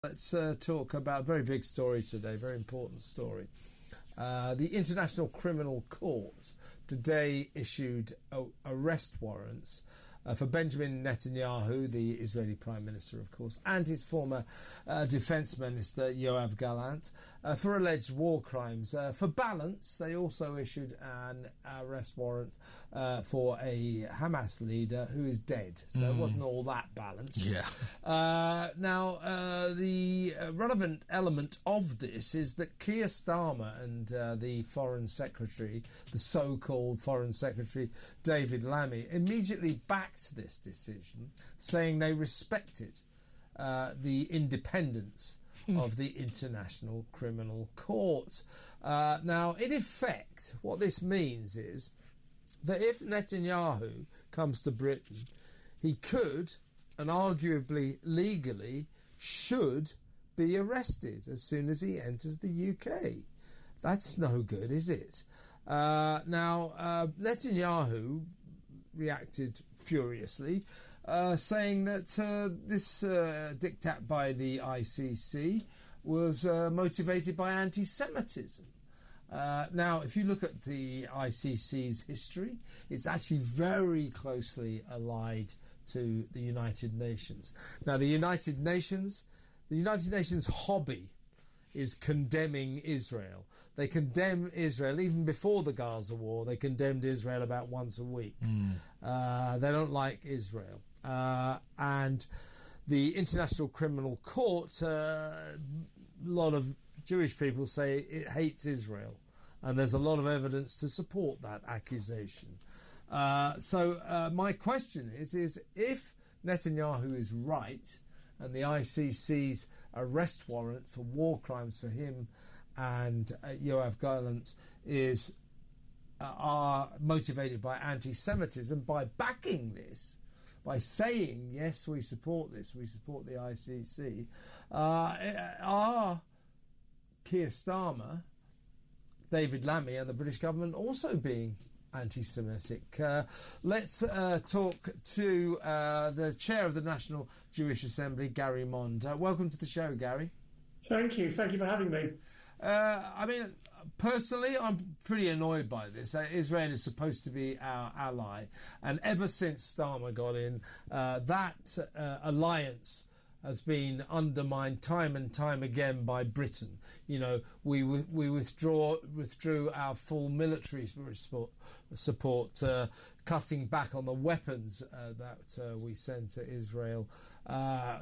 Let's talk about a very big story today, very important story. The International Criminal Court today issued arrest warrants for Benjamin Netanyahu, the Israeli Prime Minister, of course, and his former Defence Minister, Yoav Gallant, for alleged war crimes. For balance, they also issued an arrest warrant for a Hamas leader who is dead. So it wasn't all that balanced. Yeah. Now, the relevant element of this is that Keir Starmer and the Foreign Secretary, the so-called Foreign Secretary, David Lammy, immediately backed this decision, saying they respected the independence of the International Criminal Court. Now, in effect, what this means is that if Netanyahu comes to Britain, he could, and arguably legally should, be arrested as soon as he enters the UK. That's no good, is it? Now, Netanyahu reacted furiously, saying that this diktat by the ICC was motivated by anti-Semitism. Now, if you look at the ICC's history, it's actually very closely allied to the United Nations. Now, the United Nations hobby is condemning Israel. They condemn Israel even before the Gaza war. They condemned Israel about once a week. They don't like Israel. And the International Criminal Court, a lot of Jewish people say it hates Israel. And there's a lot of evidence to support that accusation. So my question is if Netanyahu is right, and the ICC's arrest warrant for war crimes for him and Yoav Gallant are motivated by anti-Semitism, by backing this, by saying, yes, we support this, we support the ICC, are Keir Starmer, David Lammy and the British government also being anti-Semitic? Let's talk to the chair of the National Jewish Assembly, Gary Mond. Welcome to the show, Gary. Thank you for having me. I mean, personally, I'm pretty annoyed by this. Israel is supposed to be our ally, and ever since Starmer got in, that alliance has been undermined time and time again by Britain. You know, we withdrew our full military support, cutting back on the weapons that we sent to Israel.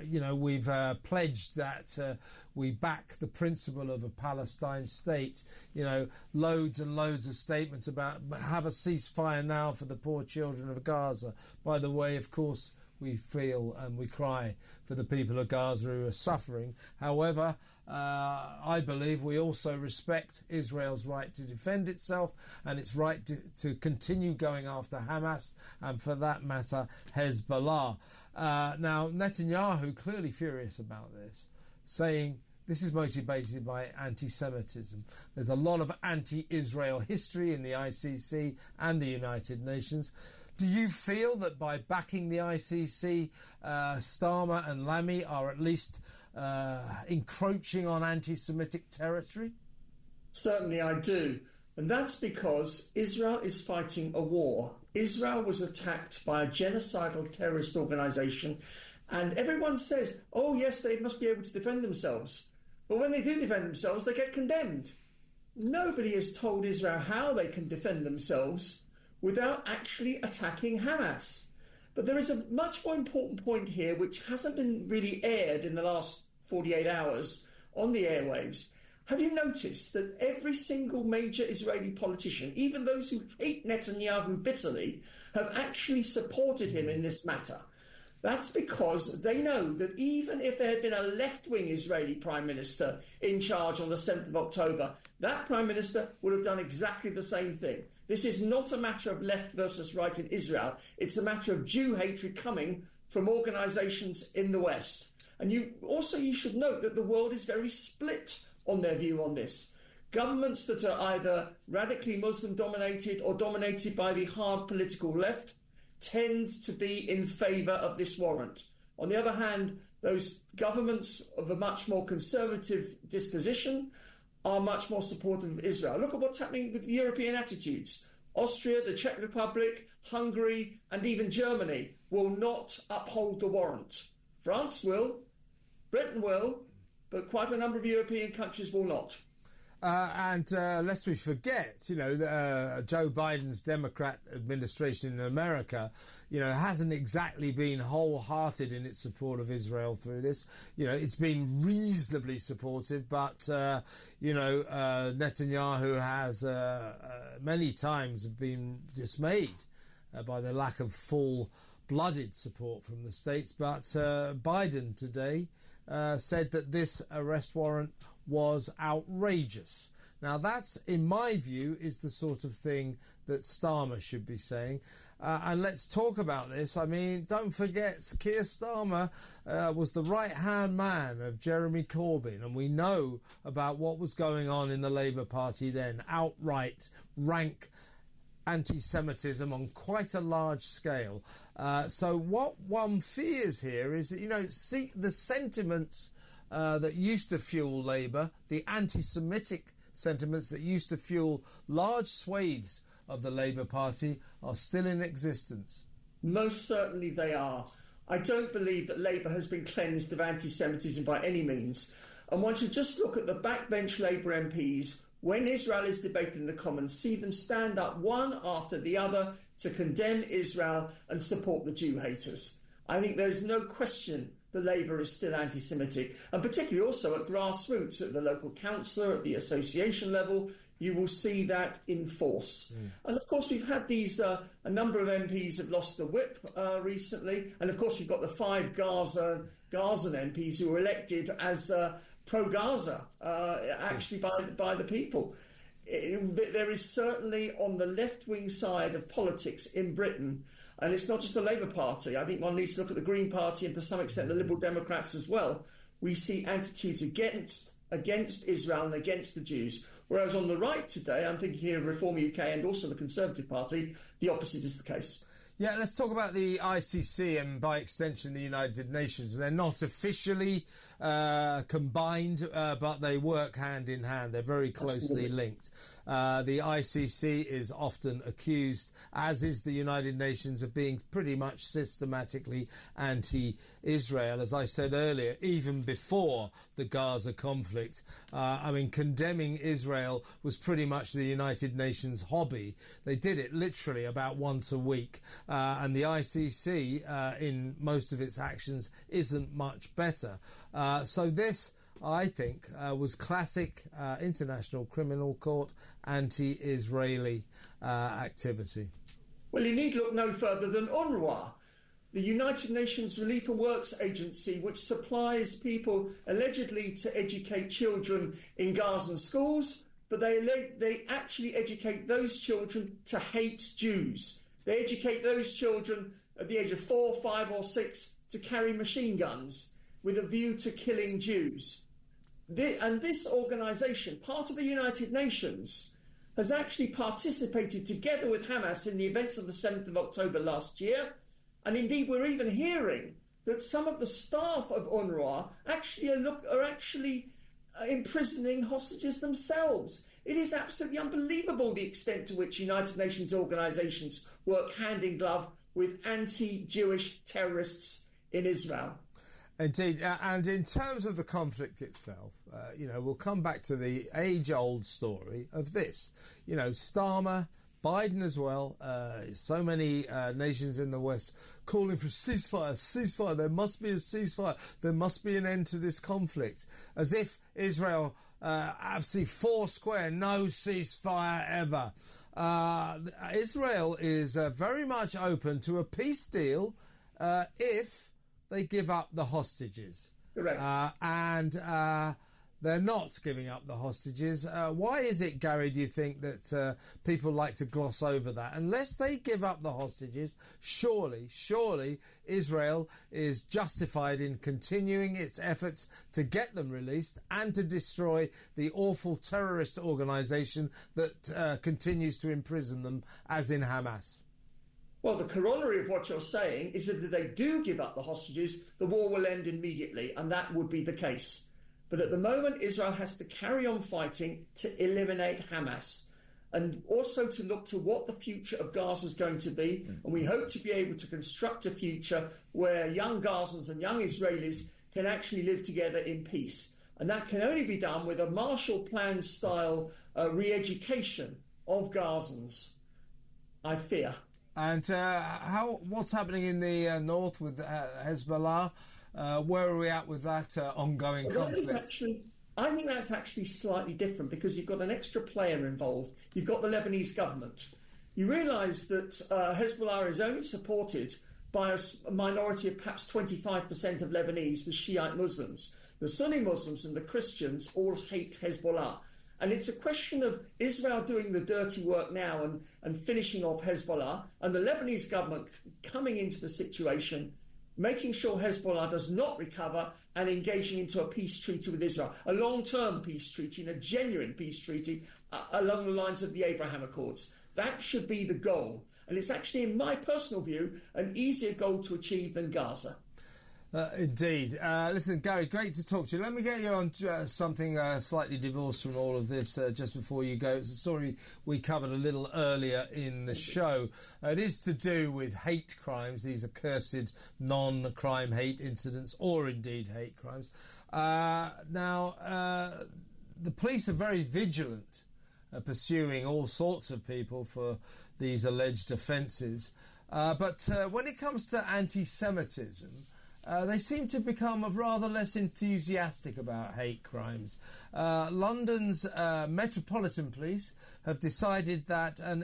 You know, we've pledged that we back the principle of a Palestine state. You know, loads and loads of statements about have a ceasefire now for the poor children of Gaza. By the way, of course, we feel and we cry for the people of Gaza who are suffering. However, I believe we also respect Israel's right to defend itself and its right to continue going after Hamas and, for that matter, Hezbollah. Now, Netanyahu clearly furious about this, saying this is motivated by anti-Semitism. There's a lot of anti-Israel history in the ICC and the United Nations. Do you feel that by backing the ICC, Starmer and Lammy are at least encroaching on anti-Semitic territory? Certainly I do. And that's because Israel is fighting a war. Israel was attacked by a genocidal terrorist organisation, and everyone says, oh yes, they must be able to defend themselves. But when they do defend themselves, they get condemned. Nobody has told Israel how they can defend themselves without actually attacking Hamas. But there is a much more important point here which hasn't been really aired in the last 48 hours on the airwaves. Have you noticed that every single major Israeli politician, even those who hate Netanyahu bitterly, have actually supported him in this matter? That's because they know that even if there had been a left-wing Israeli Prime Minister in charge on the 7th of October, that Prime Minister would have done exactly the same thing. This is not a matter of left versus right in Israel. It's a matter of Jew hatred coming from organisations in the West. And you should note that the world is very split on their view on this. Governments that are either radically Muslim-dominated or dominated by the hard political left tend to be in favour of this warrant. On the other hand, those governments of a much more conservative disposition are much more supportive of Israel. Look at what's happening with European attitudes. Austria, the Czech Republic, Hungary, and even Germany will not uphold the warrant. France will, Britain will, but quite a number of European countries will not. And lest we forget, Joe Biden's Democrat administration in America, hasn't exactly been wholehearted in its support of Israel through this. It's been reasonably supportive, but, Netanyahu has many times been dismayed by the lack of full-blooded support from the states. But Biden today said that this arrest warrant was outrageous. Now that's, in my view, is the sort of thing that Starmer should be saying. And let's talk about this. I mean, don't forget, Keir Starmer was the right-hand man of Jeremy Corbyn, and we know about what was going on in the Labour Party then, outright, rank anti-Semitism on quite a large scale. So what one fears here is that, the sentiments that used to fuel Labour, the anti-Semitic sentiments that used to fuel large swathes of the Labour Party, are still in existence. Most certainly they are. I don't believe that Labour has been cleansed of anti-Semitism by any means. And one should just look at the backbench Labour MPs when Israel is debated in the Commons, see them stand up one after the other to condemn Israel and support the Jew haters. I think there is no question that Labour is still anti-Semitic, and particularly also at grassroots, at the local councillor, at the association level, you will see that in force. And of course, we've had these, a number of MPs have lost the whip recently, and of course, we've got the 5 Gazan MPs who were elected as pro-Gaza, actually by the people. There is certainly on the left-wing side of politics in Britain, and it's not just the Labour Party. I think one needs to look at the Green Party and to some extent the Liberal Democrats as well. We see attitudes against Israel and against the Jews. Whereas on the right today, I'm thinking here of Reform UK and also the Conservative Party, the opposite is the case. Yeah, let's talk about the ICC and, by extension, the United Nations. They're not officially combined, but they work hand in hand. They're very closely linked. The ICC is often accused, as is the United Nations, of being pretty much systematically anti-Israel. As I said earlier, even before the Gaza conflict, condemning Israel was pretty much the United Nations hobby. They did it literally about once a week. And the ICC, in most of its actions, isn't much better. So this, I think, was classic International Criminal Court anti-Israeli activity. Well, you need look no further than UNRWA, the United Nations Relief and Works Agency, which supplies people allegedly to educate children in Gazan schools, but they actually educate those children to hate Jews. They educate those children at the age of 4, 5 or 6 to carry machine guns with a view to killing Jews. And this organisation, part of the United Nations, has actually participated together with Hamas in the events of the 7th of October last year. And indeed, we're even hearing that some of the staff of UNRWA are actually imprisoning hostages themselves. It is absolutely unbelievable the extent to which United Nations organisations work hand in glove with anti-Jewish terrorists in Israel. Indeed, and in terms of the conflict itself, we'll come back to the age-old story of this. Starmer, Biden as well, so many nations in the West calling for ceasefire. There must be a ceasefire. There must be an end to this conflict. As if Israel, absolutely four square, no ceasefire ever. Israel is very much open to a peace deal if they give up the hostages. Correct. And they're not giving up the hostages. Why is it, Gary, do you think that people like to gloss over that? Unless they give up the hostages, surely Israel is justified in continuing its efforts to get them released and to destroy the awful terrorist organisation that continues to imprison them, as in Hamas. Well, the corollary of what you're saying is that if they do give up the hostages, the war will end immediately, and that would be the case. But at the moment, Israel has to carry on fighting to eliminate Hamas and also to look to what the future of Gaza is going to be. And we hope to be able to construct a future where young Gazans and young Israelis can actually live together in peace. And that can only be done with a Marshall Plan style re-education of Gazans, I fear. And what's happening in the north with Hezbollah? Where are we at with that ongoing conflict? I think that's actually slightly different because you've got an extra player involved. You've got the Lebanese government. You realise that Hezbollah is only supported by a minority of perhaps 25% of Lebanese, the Shiite Muslims. The Sunni Muslims and the Christians all hate Hezbollah. And it's a question of Israel doing the dirty work now and finishing off Hezbollah, and the Lebanese government coming into the situation, making sure Hezbollah does not recover and engaging into a peace treaty with Israel, a long-term peace treaty and a genuine peace treaty along the lines of the Abraham Accords. That should be the goal. And it's actually, in my personal view, an easier goal to achieve than Gaza. Indeed. Listen, Gary, great to talk to you. Let me get you on something slightly divorced from all of this just before you go. It's a story we covered a little earlier in the show. It is to do with hate crimes, these accursed non-crime hate incidents, or indeed hate crimes. Now, the police are very vigilant, pursuing all sorts of people for these alleged offences. But when it comes to anti-Semitism, they seem to become rather less enthusiastic about hate crimes. London's Metropolitan Police have decided that a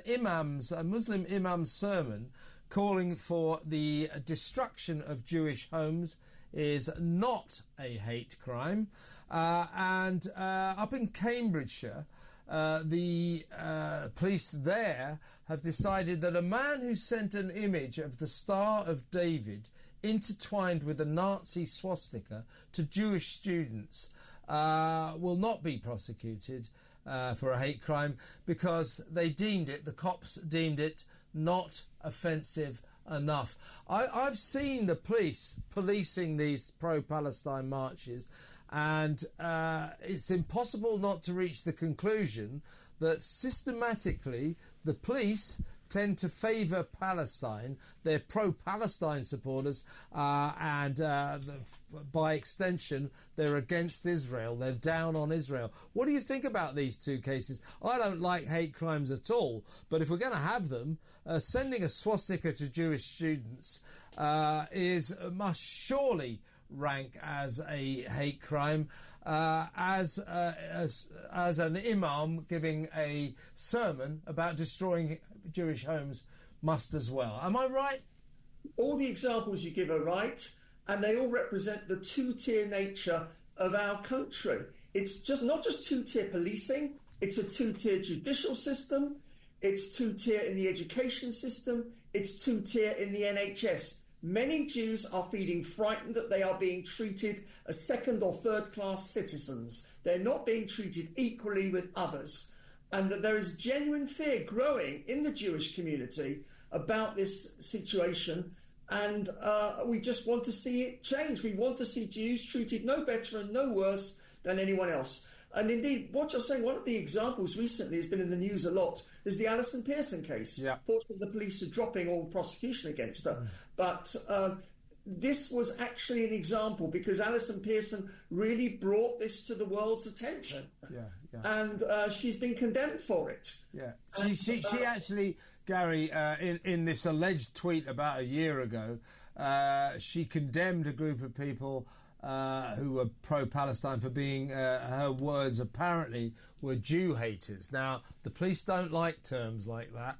Muslim imam's sermon calling for the destruction of Jewish homes is not a hate crime. And up in Cambridgeshire, the police there have decided that a man who sent an image of the Star of David intertwined with a Nazi swastika to Jewish students will not be prosecuted for a hate crime because the cops deemed it not offensive enough. I've seen the police policing these pro-Palestine marches, and it's impossible not to reach the conclusion that systematically the police tend to favour Palestine. They're pro-Palestine supporters, and by extension, they're against Israel. They're down on Israel. What do you think about these two cases? I don't like hate crimes at all, but if we're going to have them, sending a swastika to Jewish students must surely rank as a hate crime, as an imam giving a sermon about destroying Jewish homes must as well. Am I right? All the examples you give are right, and they all represent the two-tier nature of our country. It's just not just two-tier policing, it's a two-tier judicial system, it's two-tier in the education system, it's two-tier in the NHS. Many Jews are feeling frightened that they are being treated as second or third class citizens. They're not being treated equally with others. And that there is genuine fear growing in the Jewish community about this situation. And we just want to see it change. We want to see Jews treated no better and no worse than anyone else. And indeed, what you're saying, one of the examples recently has been in the news a lot, is the Alison Pearson case. Yeah. Fortunately, the police are dropping all prosecution against her. But this was actually an example because Alison Pearson really brought this to the world's attention. Yeah. And she's been condemned for it. Yeah. She actually, Gary, in this alleged tweet about a year ago, she condemned a group of people who were pro-Palestine for being, her words apparently, were Jew haters. Now, the police don't like terms like that.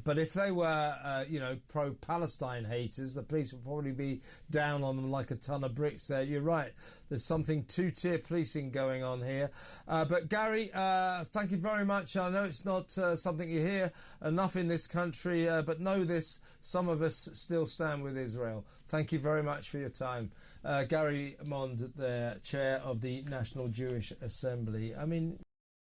But if they were, pro-Palestine haters, the police would probably be down on them like a ton of bricks there. You're right. There's something two-tier policing going on here. But Gary, thank you very much. I know it's not something you hear enough in this country, but know this, some of us still stand with Israel. Thank you very much for your time. Gary Mond, the chair of the National Jewish Assembly. I mean,